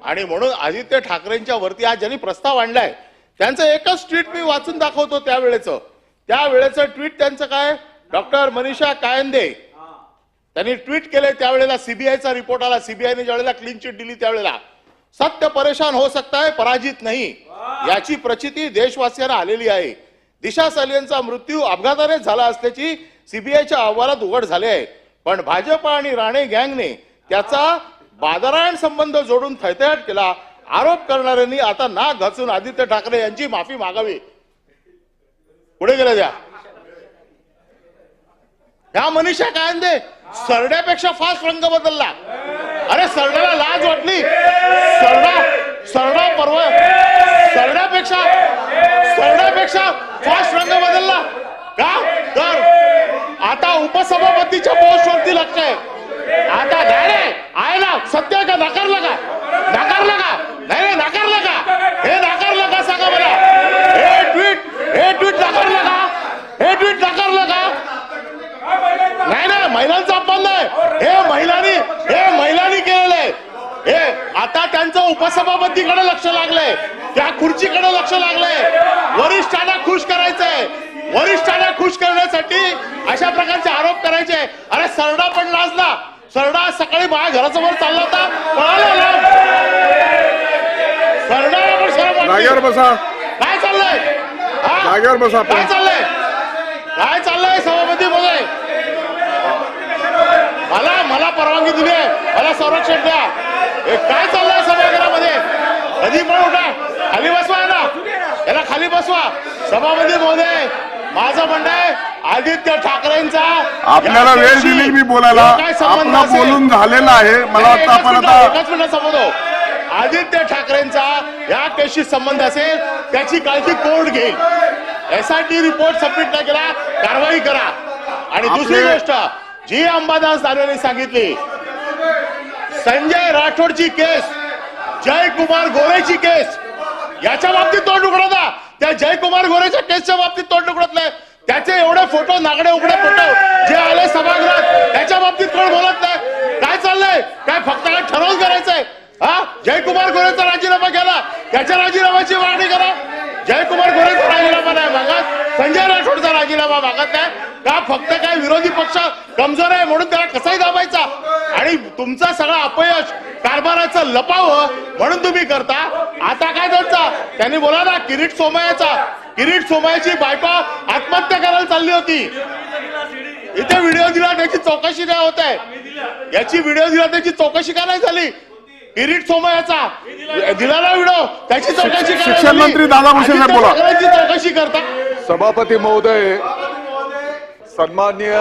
आणि म्हणून आदित्य ठाकरेंच्या वरती आज ज्यांनी प्रस्ताव आणलाय त्यांचं एकच ट्विट मी वाचून दाखवतो त्यावेळेचं ट्विट त्यांचं काय, डॉक्टर मनीषा कायंदे त्यांनी ट्विट केले त्यावेळेला सीबीआयचा रिपोर्ट आला, सीबीआयने ज्यावेळेला क्लीन चिट दिली त्यावेळेला, सत्य परेशान हो सकता है पराजित नाही, याची प्रचिती देशवासियांना आलेली आहे. दिशा सालियनचा मृत्यू अपघाताने झाला असल्याची सीबीआयच्या अहवालात उघड झाले आहे, पण भाजप आणि राणे गँगने त्याचा बादरायण संबंध जोडून थैथयाट केला. आरोप करणाऱ्यांनी आता नाक घासून आदित्य ठाकरे यांची माफी मागावी. पुढे गेले त्या मनीषा कायंदे सरड्यापेक्षा फास्ट रंग बदलला. अरे सरड्याला लाज वाटली, सरडा परवा सरड्यापेक्षा फास्ट रंग बदलला का? तर आता उपसभापतीच्या पोस्टवरती लक्ष आहे. आता नाही आहे ना, सत्य का नाकारलं का? नाही नाकारलं का? हे नाकारलं का सांगा मला? हे ट्विट नाकारलं का? नाही महिलांचा अपमान नाही, हे महिलांनी केलेलं आहे. हे आता त्यांचं उपसभापतीकडे लक्ष लागलंय, त्या खुर्चीकडे लक्ष लागलंय. वरिष्ठांना खुश करायचंय, वरिष्ठांना खुश करण्यासाठी अशा प्रकारचे आरोप करायचे. अरे सरडा पण लाजला, सरडा सकाळी माझ्या घरासमोर चालला होता, पळाला. सरडा पण शरम बसा. काय चाललंय? काय चाललंय सभापती महोदय? मला परवानगी दिली आहे, मला संरक्षण द्या. हे काय चाललंय सभागृहामध्ये? कधी पण उठा, खाली बसवा ना, याला खाली बसवा. सभापती महोदय, माझं म्हणणं आहे आदित्य ठाकरेंचा आपल्याला वेळ दिली मी बोलायला, आपला बोलून झालेला आहे. मला वाटतं आपण आता एकच मिनिट समजतो. आदित्य ठाकरेंचा या केसशी संबंध असेल त्याची काळजी कोर्ट घेईल. एसआयटी रिपोर्ट सबमिट नाही केला, कारवाई करा. आणि दुसरी गोष्ट जी अंबादास दानवेंनी सांगितली, संजय राठोडची केस, जयकुमार गोरेची केस, याच्या बाबतीत तोंड उघडता. त्या जयकुमार गोरेच्या केसच्या बाबतीत तोंड उघडत नाही. त्याचे एवढे फोटो, नागडे उघडे फोटो जे आले सभागृहात, त्याच्या बाबतीत कोण बोलत नाही. काय चाललंय? काय फक्त काय ठरवून करायचंय? हा, जयकुमार गोरेचा राजीनामा केला, त्याच्या राजीनाम्याची मागणी करा. जयकुमार गोरेचा राजीनामा नाही मागत, संजय राठोडचा राजीनामा मागत नाही का? फक्त काय विरोधी पक्ष कमजोर आहे म्हणून त्याला कसाही दाबायचा आणि तुमचा सगळा अपयश कारभाराचं लपावं म्हणून तुम्ही करता. आता काय त्यांचा, त्यांनी बोला ना, किरीट सोमय्याची बायको आत्महत्या करायला चालली होती, इथे व्हिडिओ दिला, त्याची चौकशी काय होत आहे? याची व्हिडिओ दिला, त्याची चौकशी का नाही झाली? किरीट सोमय्याचा दिला ना व्हिडिओ, त्याची चौकशी करा. शिक्षण मंत्री दादा भुसे साहेब बोला. चौकशी करता. सभापती महोदय, सन्माननीय